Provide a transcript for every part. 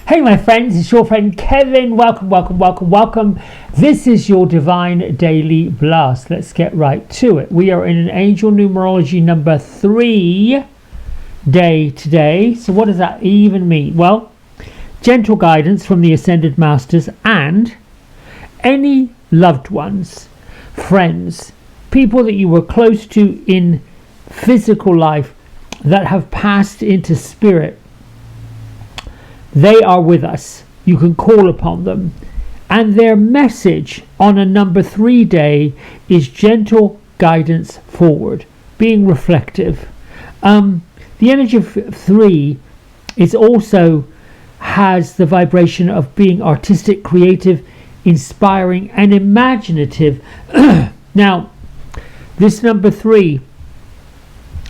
Hey my friends, it's your friend Kevin. Welcome. This is your Divine Daily Blast. Let's get right to it. We are in an angel numerology number 3 day today. So what does that even mean? Well, gentle guidance from the Ascended Masters and any loved ones, friends, people that you were close to in physical life that have passed into spirit. They are with us. You can call upon them. And their message on a number 3 day is gentle guidance forward, being reflective. The energy of 3 is also has the vibration of being artistic, creative, inspiring, and imaginative. Now, this number 3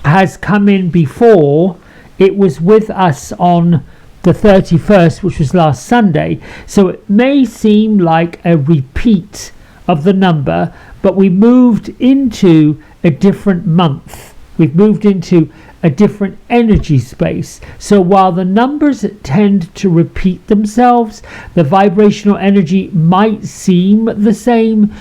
has come in before. It was with us on the 31st, which was last Sunday, so it may seem like a repeat of the number, but we moved into a different month. We've moved into a different energy space. So while the numbers tend to repeat themselves, the vibrational energy might seem the same.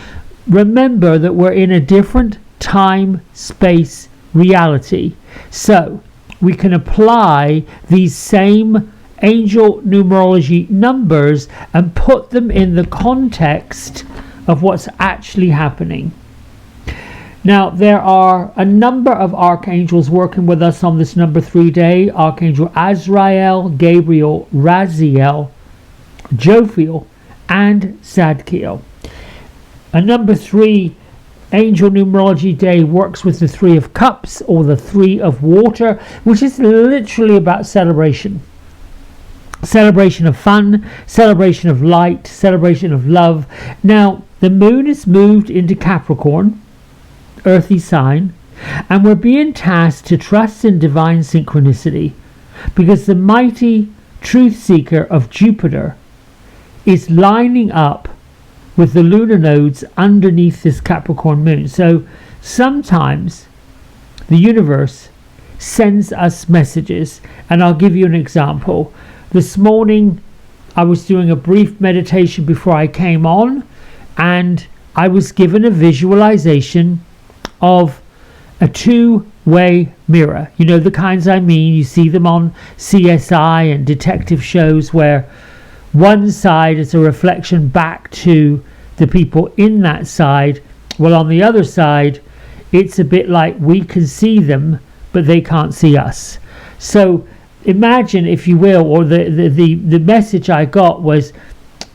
Remember that we're in a different time, space, reality. So we can apply these same angel numerology numbers and put them in the context of what's actually happening. Now, there are a number of archangels working with us on this number 3 day. Archangel Azrael, Gabriel, Raziel, Jophiel, and Zadkiel. A number 3 angel numerology day works with the 3 of cups or the 3 of water, which is literally about celebration. Celebration of fun, celebration of light, celebration of love. Now, the moon is moved into Capricorn, earthy sign, and we're being tasked to trust in divine synchronicity because the mighty truth seeker of Jupiter is lining up with the lunar nodes underneath this Capricorn moon. So sometimes the universe sends us messages, and I'll give you an example. This morning I was doing a brief meditation before I came on, and I was given a visualization of a two-way mirror. You know the kinds I mean. You see them on CSI and detective shows where one side is a reflection back to the people in that side, while on the other side it's a bit like we can see them but they can't see us. So imagine, if you will, or the message I got was,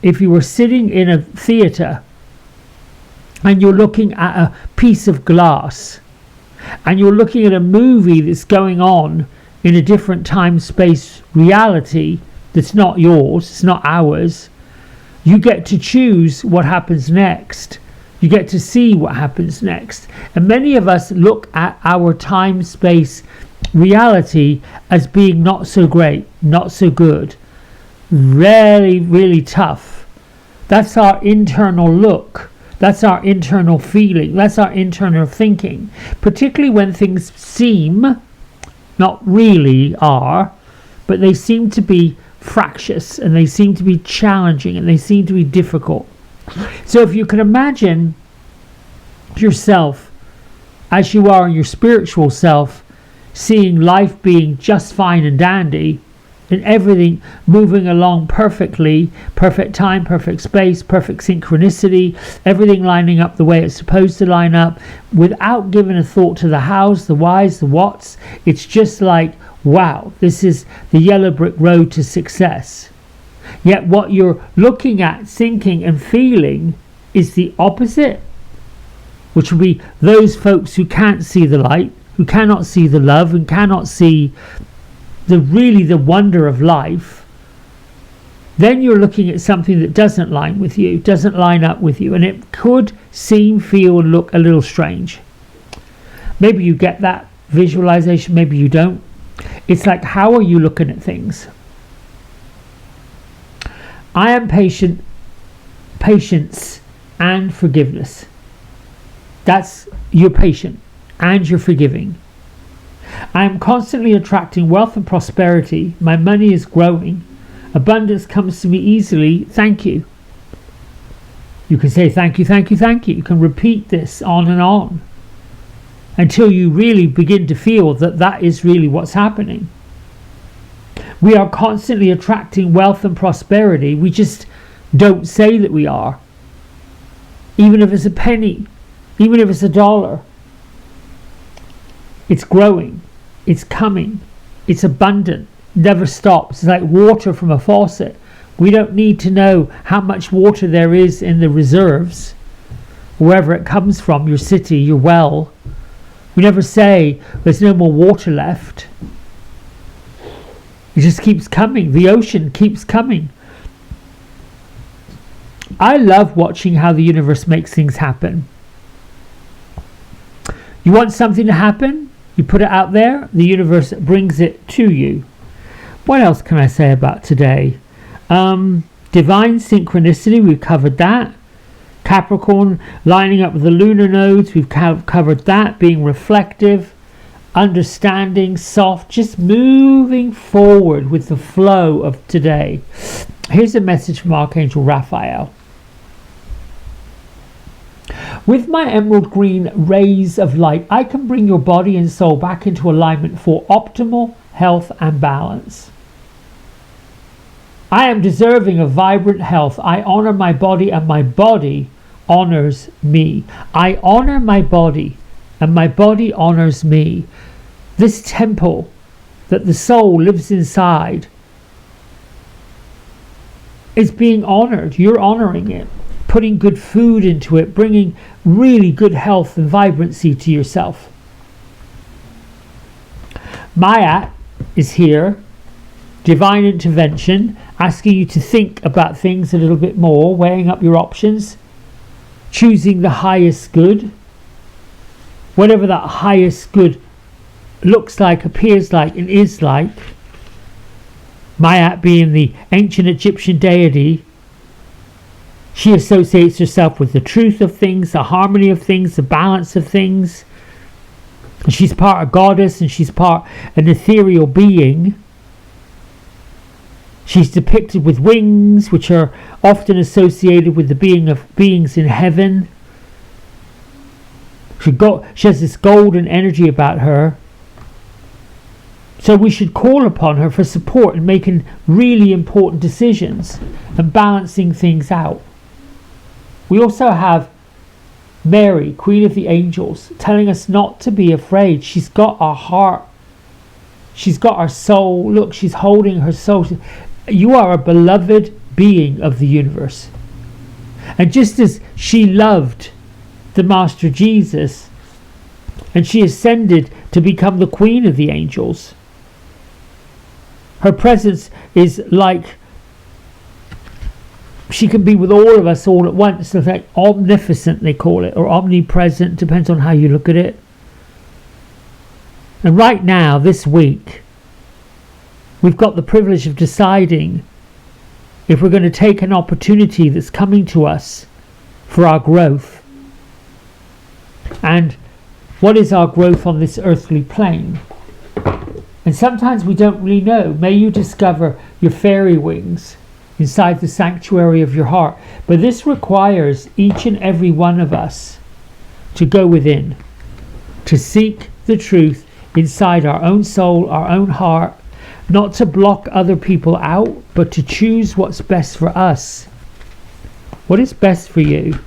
if you were sitting in a theatre and you're looking at a piece of glass and you're looking at a movie that's going on in a different time space reality that's not yours, it's not ours, you get to choose what happens next. You get to see what happens next. And many of us look at our time space reality as being not so great, not so good, really tough. That's our internal look. That's our internal feeling. That's our internal thinking. Particularly when things seem, not really are, but they seem to be fractious and they seem to be challenging and they seem to be difficult. So if you can imagine yourself as you are in your spiritual self, seeing life being just fine and dandy and everything moving along perfectly, perfect time, perfect space, perfect synchronicity, everything lining up the way it's supposed to line up without giving a thought to the hows, the whys, the whats. It's just like, wow, this is the yellow brick road to success. Yet what you're looking at, thinking and feeling is the opposite, which will be those folks who can't see the light, who cannot see the love and cannot see the wonder of life. Then you're looking at something that doesn't line with you, doesn't line up with you, and it could seem, feel, and look a little strange. Maybe you get that visualization, maybe you don't. It's like, how are you looking at things? I am patience and forgiveness. That's, you're patient and you're forgiving. I am constantly attracting wealth and prosperity. My money is growing. Abundance comes to me easily. Thank you. You can say thank you, thank you, thank you. You can repeat this on and on until you really begin to feel that that is really what's happening. We are constantly attracting wealth and prosperity. We just don't say that we are. Even if it's a penny, even if it's $1, it's growing, it's coming, it's abundant, never stops. It's like water from a faucet. We don't need to know how much water there is in the reserves, wherever it comes from, your city, your well. We never say there's no more water left. It just keeps coming. The ocean keeps coming. I love watching how the universe makes things happen. You want something to happen? You put it out there, the universe brings it to you. What else can I say about today? Divine synchronicity, we've covered that. Capricorn lining up with the lunar nodes, we've covered that. Being reflective, understanding, soft, just moving forward with the flow of today. Here's a message from Archangel Raphael. With my emerald green rays of light, I can bring your body and soul back into alignment for optimal health and balance. I am deserving of vibrant health. I honor my body and my body honors me. I honor my body and my body honors me. This temple that the soul lives inside is being honored. You're honoring it, putting good food into it, bringing really good health and vibrancy to yourself. Mayat is here. Divine intervention, asking you to think about things a little bit more, weighing up your options, choosing the highest good, whatever that highest good looks like, appears like, and is like. Mayat being the ancient Egyptian deity, she associates herself with the truth of things, the harmony of things, the balance of things. She's part a goddess and she's part an ethereal being. She's depicted with wings, which are often associated with the being of beings in heaven. She has this golden energy about her. So we should call upon her for support in making really important decisions and balancing things out. We also have Mary, Queen of the Angels, telling us not to be afraid. She's got our heart. She's got our soul. Look, she's holding her soul. You are a beloved being of the universe. And just as she loved the Master Jesus and she ascended to become the Queen of the Angels, her presence is like she can be with all of us all at once. It's like omnificent, they call it, or omnipresent, depends on how you look at it. And right now, this week, we've got the privilege of deciding if we're going to take an opportunity that's coming to us for our growth. And what is our growth on this earthly plane? And sometimes we don't really know. May you discover your fairy wings inside the sanctuary of your heart. But this requires each and every one of us to go within, to seek the truth inside our own soul, our own heart, not to block other people out, but to choose what's best for us. What is best for you?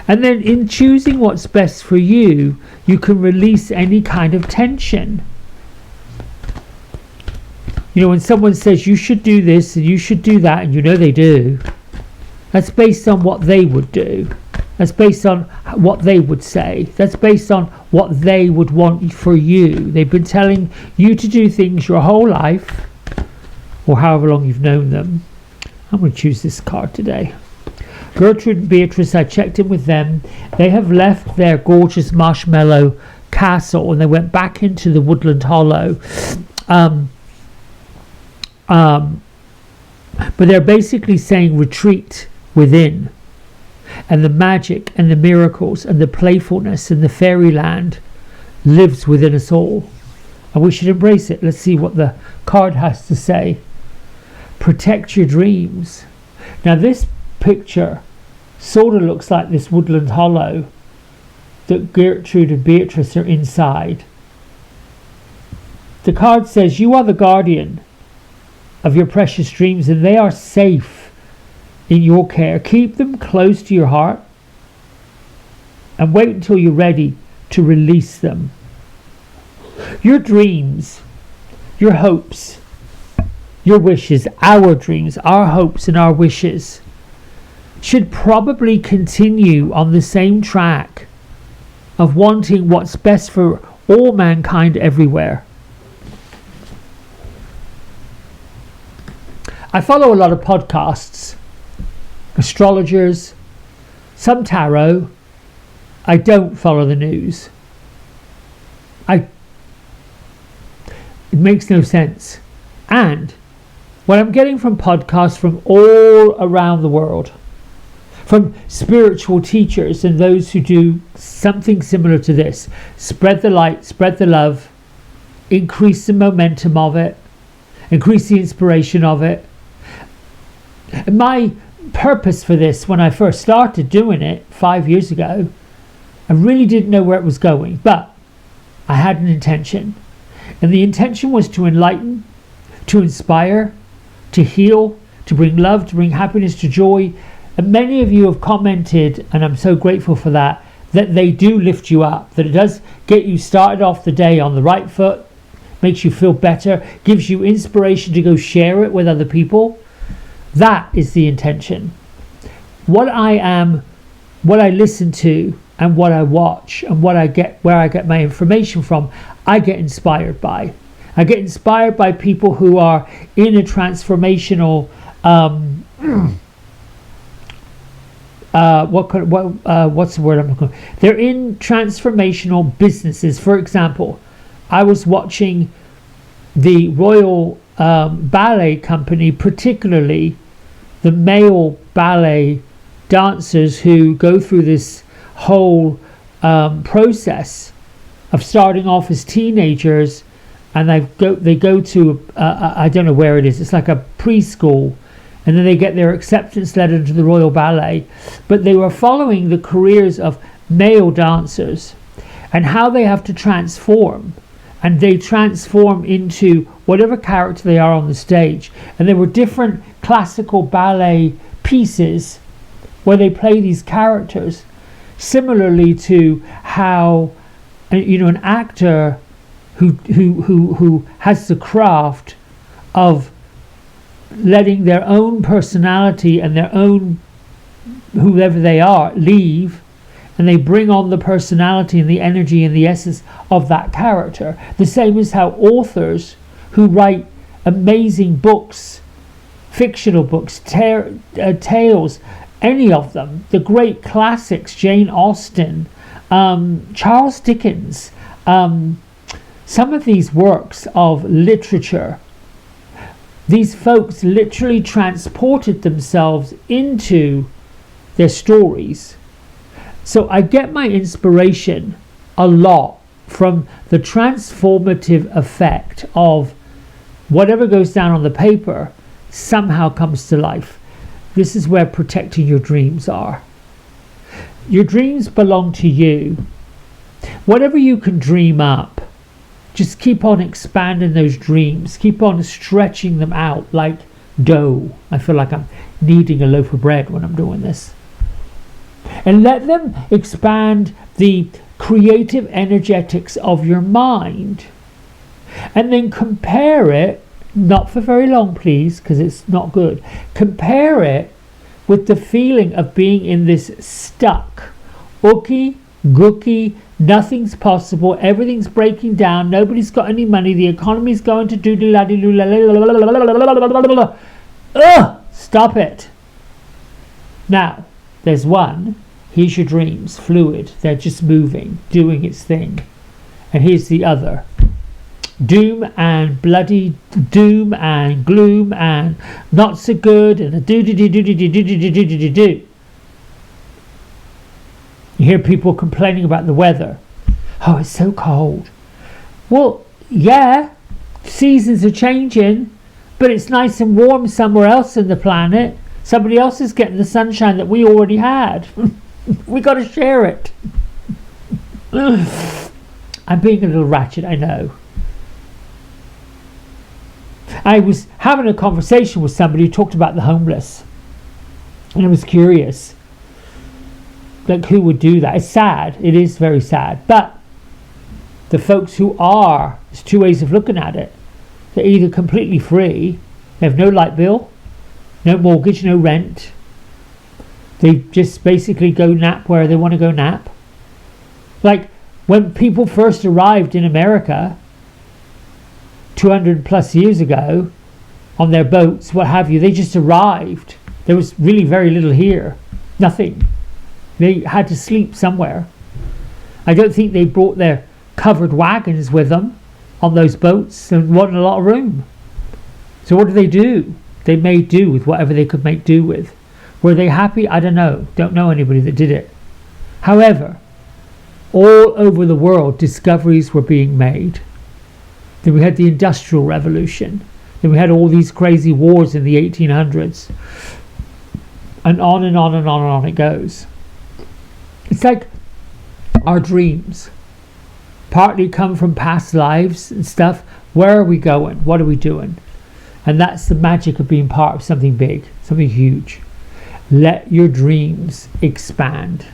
And then in choosing what's best for you, you can release any kind of tension. You know, when someone says you should do this and you should do that, and you know they do, that's based on what they would do. That's based on what they would say. That's based on what they would want for you. They've been telling you to do things your whole life, or however long you've known them. I'm going to choose this card today. Gertrude and Beatrice, I checked in with them. They have left their gorgeous marshmallow castle and they went back into the woodland hollow. But they're basically saying retreat within. And the magic and the miracles and the playfulness and the fairyland lives within us all. And we should embrace it. Let's see what the card has to say. Protect your dreams. Now this picture sort of looks like this woodland hollow that Gertrude and Beatrice are inside. The card says you are the guardian of your precious dreams and they are safe in your care. Keep them close to your heart and wait until you're ready to release them. Your dreams, your hopes, your wishes, our dreams, our hopes and our wishes should probably continue on the same track of wanting what's best for all mankind everywhere. I follow a lot of podcasts, astrologers, some tarot. I don't follow the news. It makes no sense. And what I'm getting from podcasts from all around the world, from spiritual teachers and those who do something similar to this, spread the light, spread the love, increase the momentum of it, increase the inspiration of it. And my purpose for this, when I first started doing it 5 years ago, I really didn't know where it was going, but I had an intention. And the intention was to enlighten, to inspire, to heal, to bring love, to bring happiness, to joy. And many of you have commented, and I'm so grateful for that, that they do lift you up, that it does get you started off the day on the right foot, makes you feel better, gives you inspiration to go share it with other people. That is the intention. What I listen to and what I watch and where I get my information from, I get inspired by. I get inspired by people who are in a transformational what's the word I'm looking for? They're in transformational businesses. For example, I was watching the Royal Ballet Company, particularly the male ballet dancers who go through this whole process of starting off as teenagers, and they go to I don't know where it is. It's like a preschool, and then they get their acceptance letter to the Royal Ballet. But they were following the careers of male dancers and how they have to transform. And they transform into whatever character they are on the stage. And there were different classical ballet pieces where they play these characters, similarly to how an actor who has the craft of letting their own personality and their own whoever they are leave, and they bring on the personality and the energy and the essence of that character. The same as how authors who write amazing books, fictional books, tales, any of them, the great classics, Jane Austen, Charles Dickens, some of these works of literature, these folks literally transported themselves into their stories. So I get my inspiration a lot from the transformative effect of whatever goes down on the paper somehow comes to life. This is where protecting your dreams are. Your dreams belong to you. Whatever you can dream up, just keep on expanding those dreams. Keep on stretching them out like dough. I feel like I'm kneading a loaf of bread when I'm doing this. And let them expand the creative energetics of your mind. And then compare it, not for very long please, because it's not good. Compare it with the feeling of being in this stuck, ookie, gookie, nothing's possible, everything's breaking down, nobody's got any money, the economy's going to stop it. Now, there's one. Here's your dreams, fluid. They're just moving, doing its thing. And here's the other. Doom and bloody doom and gloom and not so good and a do. You hear people complaining about the weather. Oh, it's so cold. Well, yeah, seasons are changing. But it's nice and warm somewhere else in the planet. Somebody else is getting the sunshine that we already had. We got to share it. I'm being a little ratchet, I know. I was having a conversation with somebody who talked about the homeless. And I was curious. Like, who would do that? It's sad. It is very sad. But the folks who are, there's two ways of looking at it. They're either completely free, they have no light bill, no mortgage, no rent. They just basically go nap where they want to go nap. Like when people first arrived in America 200 plus years ago on their boats, what have you, they just arrived. There was really very little here. Nothing. They had to sleep somewhere. I don't think they brought their covered wagons with them on those boats and wanted a lot of room. So what do? They made do with whatever they could make do with. Were they happy? I don't know. Don't know anybody that did it. However, all over the world, discoveries were being made. Then we had the Industrial Revolution. Then we had all these crazy wars in the 1800s. And on and on and on and on it goes. It's like our dreams. Partly come from past lives and stuff. Where are we going? What are we doing? And that's the magic of being part of something big, something huge. Let your dreams expand.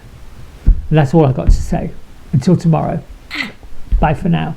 And that's all I've got to say. Until tomorrow. Bye for now.